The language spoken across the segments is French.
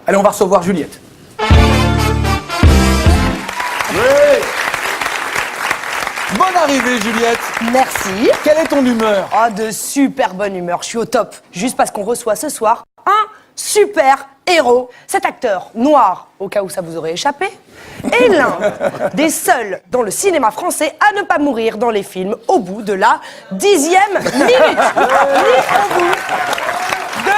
Allez, on va recevoir Juliette. Bonne arrivée, Juliette. Merci. Quelle est ton humeur? Oh, de super bonne humeur, je suis au top. Juste parce qu'on reçoit ce soir un super héros. Cet acteur noir, au cas où ça vous aurait échappé, est l'un des seuls dans le cinéma français à ne pas mourir dans les films au bout de la 10e minute. Ni au bout de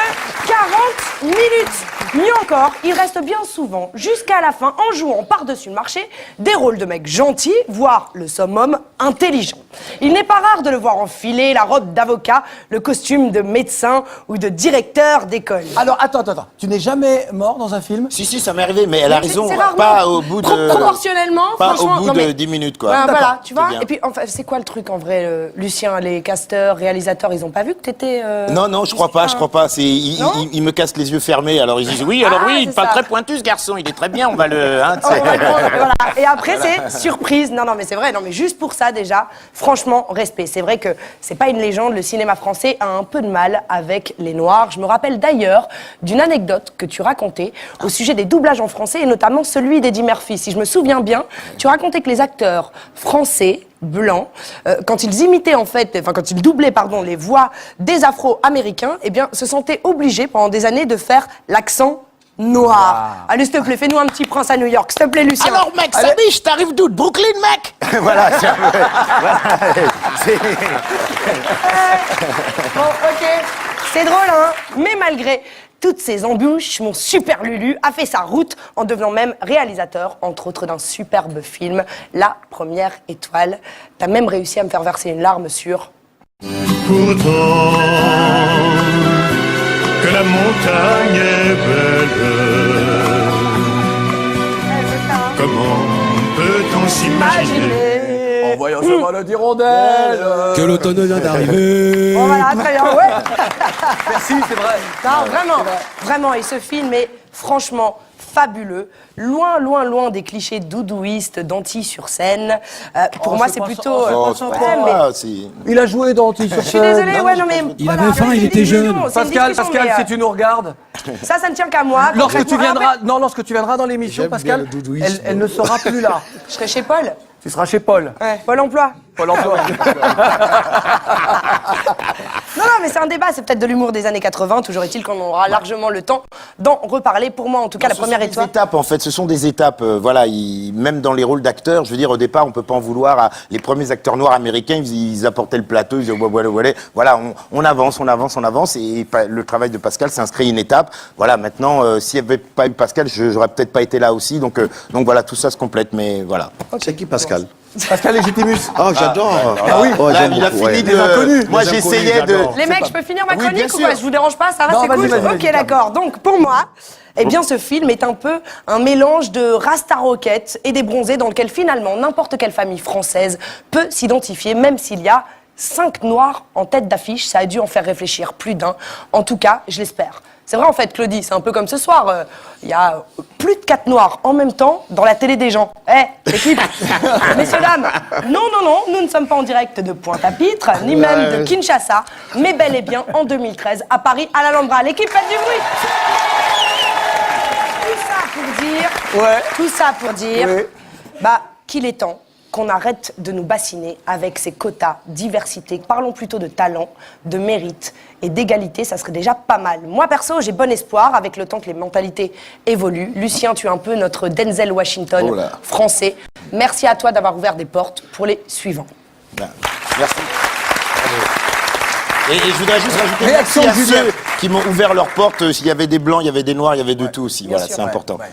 40 minutes. Mieux encore, il reste bien souvent, jusqu'à la fin, en jouant par-dessus le marché, des rôles de mecs gentils, voire le summum intelligent. Il n'est pas rare de le voir enfiler la robe d'avocat, le costume de médecin ou de directeur d'école. Alors, attends. Tu n'es jamais mort dans un film? Si, ça m'est arrivé, mais elle a raison. C'est rarement. Pas au bout de... Proportionnellement, Pas franchement... au bout non, mais- de 10 minutes, quoi. Voilà, tu vois. bien. Et puis, enfin, c'est quoi le truc, en vrai, Lucien? Les casteurs, réalisateurs, ils ont pas vu que t'étais... Non, je crois pas. Non Il me casse les yeux fermés, alors ils disent oui, alors oui, il c'est parle ça. très pointu ce garçon, il est très bien, on va le... hein, On va le prendre, voilà. Et après, c'est surprise. Non, mais c'est vrai. Non, mais juste pour ça, déjà, franchement, respect. C'est vrai que c'est pas une légende. Le cinéma français a un peu de mal avec les Noirs. Je me rappelle d'ailleurs d'une anecdote que tu racontais au sujet des doublages en français et notamment celui d'Eddie Murphy. Si je me souviens bien, tu racontais que les acteurs français blancs, quand ils imitaient quand ils doublaient les voix des Afro-Américains, eh bien, se sentaient obligés pendant des années de faire l'accent noir. Allez, s'il te plaît, fais-nous un petit Prince à New York, s'il te plaît, Lucien. Alors mec, ça biche, t'arrives d'où? De Brooklyn, mec? Voilà, Bon, ok, c'est drôle, hein. Mais malgré toutes ces embûches, mon super Lulu a fait sa route en devenant même réalisateur, entre autres d'un superbe film, La Première Étoile. T'as même réussi à me faire verser une larme sur... Pourtant que la montagne est belle, comment peut-on s'imaginer En voyant ce vol d'hirondelle. Que l'automne vient d'arriver. Bon, voilà, très bien, ouais. Merci, c'est vrai. Non, vraiment, et ce film est franchement fabuleux, loin des clichés doudouistes d'Anti sur scène. Pour moi, c'est plutôt... Il a joué dans Anti sur Je suis désolée, ouais, non mais... Il avait faim, il était jeune. Pascal, si tu nous regardes, Ça ne tient qu'à moi. lorsque tu viendras... viendras dans l'émission, J'aime bien Pascal, le doudouisme. elle ne sera plus là. Je serai chez Paul. Tu seras chez Paul. Ouais. Pôle emploi. Pôle emploi. Non, mais c'est un débat, c'est peut-être de l'humour des années 80. Toujours est-il qu'on aura largement le temps d'en reparler. Pour moi, en tout cas, la première étoile. Ce sont des étapes, en fait, ce sont des étapes. Même dans les rôles d'acteurs, je veux dire, au départ, on peut pas en vouloir à les premiers acteurs noirs américains. Ils apportaient le plateau, ils disaient voilà, on avance. Et le travail de Pascal s'inscrit une étape. Voilà, maintenant, s'il n'y avait pas eu Pascal, j'aurais peut-être pas été là aussi. Donc voilà, tout ça se complète. Mais voilà. C'est qui Pascal? Pascal Légitimus. Oh, j'adore. oui. Oh, Là, j'aime il a beaucoup, fini ouais. de... inconnus. Moi, Les j'essayais inconnus, de... j'adore. Les mecs, je peux finir ma Oui, chronique bien ou quoi? sûr. Je vous dérange pas? Ça va, Non, c'est vas-y, cool? vas-y, Ok, vas-y. d'accord. Donc, pour moi, eh bien, ce film est un peu un mélange de Rasta Rocket et des bronzés dans lequel, finalement, n'importe quelle famille française peut s'identifier, même s'il y a 5 noirs en tête d'affiche. Ça a dû en faire réfléchir plus d'un. En tout cas, je l'espère. C'est vrai, en fait, Claudie, c'est un peu comme ce soir. Il y a plus de 4 noirs en même temps dans la télé des gens. Équipe, messieurs, dames, non, nous ne sommes pas en direct de Pointe-à-Pitre, ni même de Kinshasa, mais bel et bien en 2013, à Paris, à l'Alhambra. L'équipe, faites du bruit. Tout ça pour dire qu'il est temps qu'on arrête de nous bassiner avec ces quotas diversité. Parlons plutôt de talent, de mérite et d'égalité, ça serait déjà pas mal. Moi, perso, j'ai bon espoir avec le temps que les mentalités évoluent. Lucien, tu es un peu notre Denzel Washington français. Merci à toi d'avoir ouvert des portes pour les suivants. Merci. Et je voudrais juste rajouter Réaction merci à Julien. ceux qui m'ont ouvert leurs portes. S'il y avait des blancs, il y avait des noirs, il y avait de tout aussi. Voilà, sûr, c'est important. Ouais.